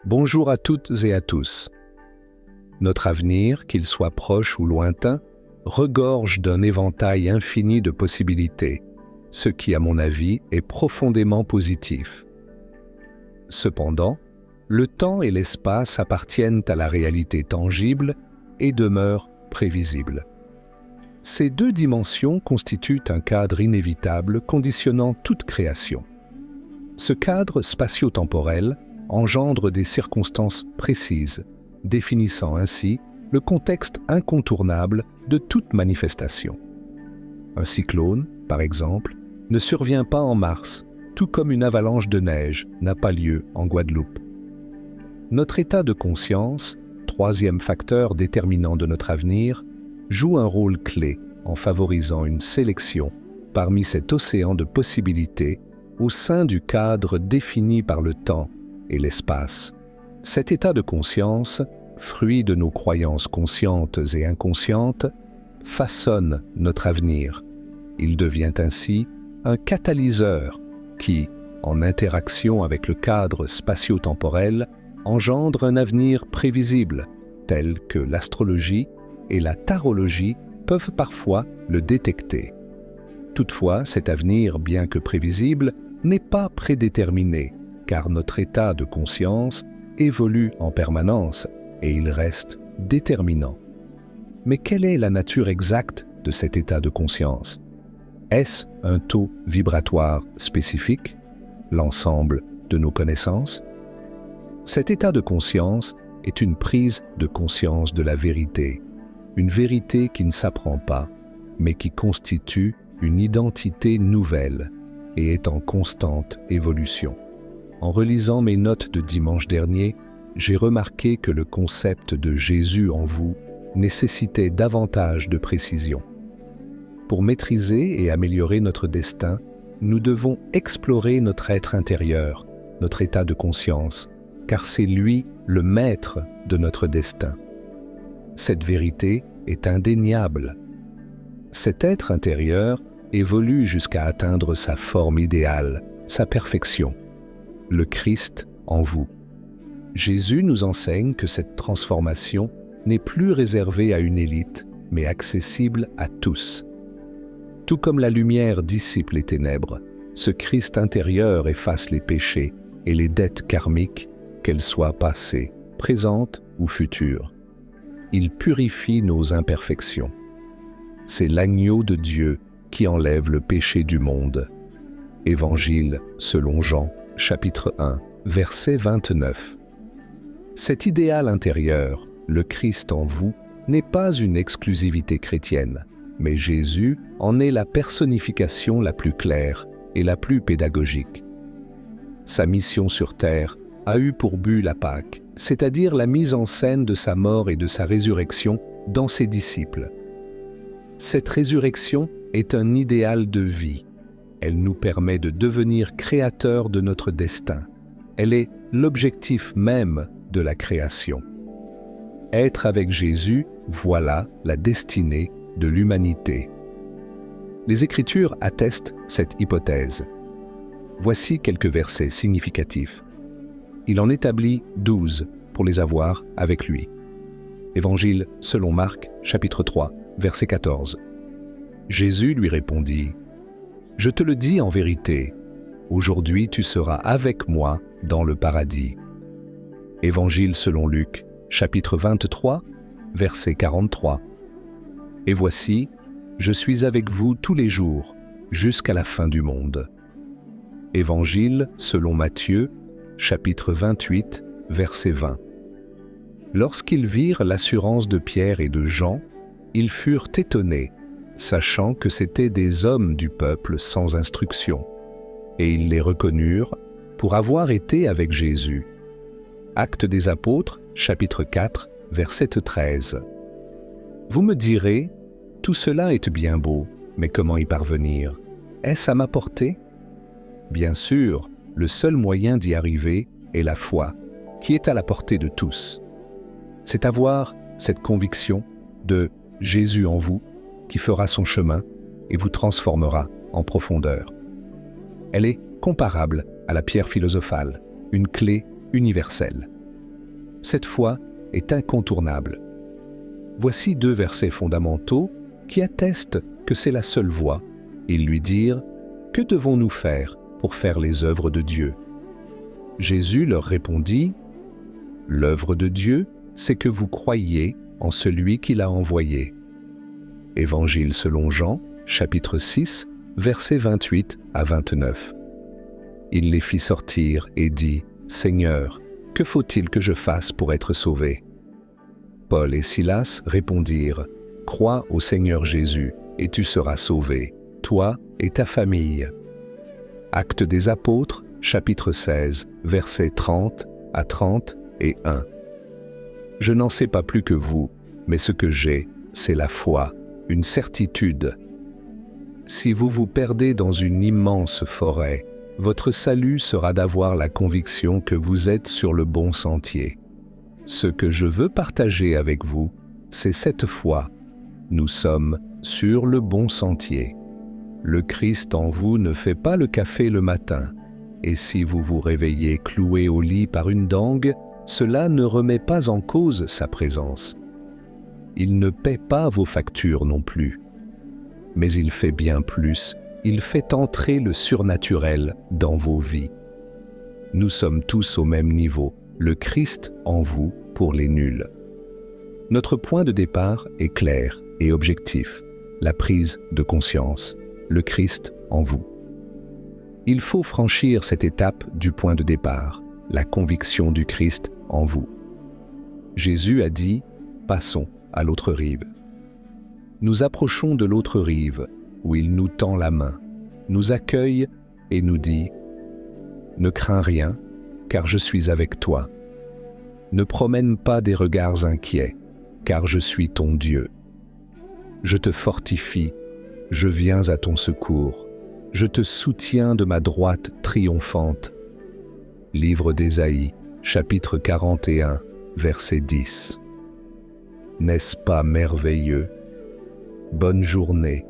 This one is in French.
Bonjour à toutes et à tous. Notre avenir, qu'il soit proche ou lointain, regorge d'un éventail infini de possibilités, ce qui, à mon avis, est profondément positif. Cependant, le temps et l'espace appartiennent à la réalité tangible et demeurent prévisibles. Ces deux dimensions constituent un cadre inévitable conditionnant toute création. Ce cadre spatio-temporel engendre des circonstances précises, définissant ainsi le contexte incontournable de toute manifestation. Un cyclone, par exemple, ne survient pas en mars, tout comme une avalanche de neige n'a pas lieu en Guadeloupe. Notre état de conscience, troisième facteur déterminant de notre avenir, joue un rôle clé en favorisant une sélection parmi cet océan de possibilités au sein du cadre défini par le temps et l'espace. Cet état de conscience, fruit de nos croyances conscientes et inconscientes, façonne notre avenir. Il devient ainsi un catalyseur qui, en interaction avec le cadre spatio-temporel, engendre un avenir prévisible, tel que l'astrologie et la tarologie peuvent parfois le détecter. Toutefois, cet avenir, bien que prévisible, n'est pas prédéterminé, car notre état de conscience évolue en permanence et il reste déterminant. Mais quelle est la nature exacte de cet état de conscience? Est-ce un taux vibratoire spécifique, l'ensemble de nos connaissances? Cet état de conscience est une prise de conscience de la vérité, une vérité qui ne s'apprend pas, mais qui constitue une identité nouvelle et est en constante évolution. En relisant mes notes de dimanche dernier, j'ai remarqué que le concept de Jésus en vous nécessitait davantage de précision. Pour maîtriser et améliorer notre destin, nous devons explorer notre être intérieur, notre état de conscience, car c'est lui le maître de notre destin. Cette vérité est indéniable. Cet être intérieur évolue jusqu'à atteindre sa forme idéale, sa perfection, le Christ en vous. Jésus nous enseigne que cette transformation n'est plus réservée à une élite, mais accessible à tous. Tout comme la lumière dissipe les ténèbres, ce Christ intérieur efface les péchés et les dettes karmiques, qu'elles soient passées, présentes ou futures. Il purifie nos imperfections. C'est l'agneau de Dieu qui enlève le péché du monde. Évangile selon Jean, chapitre 1, verset 29. Cet idéal intérieur, le Christ en vous, n'est pas une exclusivité chrétienne, mais Jésus en est la personnification la plus claire et la plus pédagogique. Sa mission sur terre a eu pour but la Pâque, c'est-à-dire la mise en scène de sa mort et de sa résurrection dans ses disciples. Cette résurrection est un idéal de vie. Elle nous permet de devenir créateurs de notre destin. Elle est l'objectif même de la création. Être avec Jésus, voilà la destinée de l'humanité. Les Écritures attestent cette hypothèse. Voici quelques versets significatifs. Il en établit 12 pour les avoir avec lui. Évangile selon Marc, chapitre 3, verset 14. Jésus lui répondit : « Je te le dis en vérité, aujourd'hui tu seras avec moi dans le paradis. » Évangile selon Luc, chapitre 23, verset 43. « Et voici, je suis avec vous tous les jours, jusqu'à la fin du monde. » Évangile selon Matthieu, chapitre 28, verset 20. Lorsqu'ils virent l'assurance de Pierre et de Jean, ils furent étonnés, sachant que c'étaient des hommes du peuple sans instruction, et ils les reconnurent pour avoir été avec Jésus. Actes des Apôtres, chapitre 4, verset 13. Vous me direz, tout cela est bien beau, mais comment y parvenir? Est-ce à ma portée? Bien sûr, le seul moyen d'y arriver est la foi, qui est à la portée de tous. C'est avoir cette conviction de Jésus en vous qui fera son chemin et vous transformera en profondeur. Elle est comparable à la pierre philosophale, une clé universelle. cette foi est incontournable. Voici 2 versets fondamentaux qui attestent que c'est la seule voie. Ils lui dirent « Que devons-nous faire pour faire les œuvres de Dieu ?» Jésus leur répondit « L'œuvre de Dieu, c'est que vous croyiez en celui qui l'a envoyé. » Évangile selon Jean, chapitre 6, versets 28 à 29. Il les fit sortir et dit « Seigneur, que faut-il que je fasse pour être sauvé ?» Paul et Silas répondirent « Crois au Seigneur Jésus, et tu seras sauvé, toi et ta famille. » Actes des Apôtres, chapitre 16, versets 30 à 31. Je n'en sais pas plus que vous, mais ce que j'ai, c'est la foi, une certitude. Si vous vous perdez dans une immense forêt, votre salut sera d'avoir la conviction que vous êtes sur le bon sentier. Ce que je veux partager avec vous, c'est cette foi. Nous sommes sur le bon sentier. Le Christ en vous ne fait pas le café le matin. Et si vous vous réveillez cloué au lit par une dengue, cela ne remet pas en cause sa présence. Il ne paie pas vos factures non plus. Mais il fait bien plus, il fait entrer le surnaturel dans vos vies. Nous sommes tous au même niveau, le Christ en vous pour les nuls. Notre point de départ est clair et objectif, la prise de conscience, le Christ en vous. Il faut franchir cette étape du point de départ, la conviction du Christ en vous. Jésus a dit « Passons à l'autre rive ». Nous approchons de l'autre rive, où il nous tend la main, nous accueille et nous dit « Ne crains rien, car je suis avec toi. Ne promène pas des regards inquiets, car je suis ton Dieu. Je te fortifie, je viens à ton secours, je te soutiens de ma droite triomphante. » Livre d'Ésaïe, chapitre 41, verset 10. N'est-ce pas merveilleux? Bonne journée.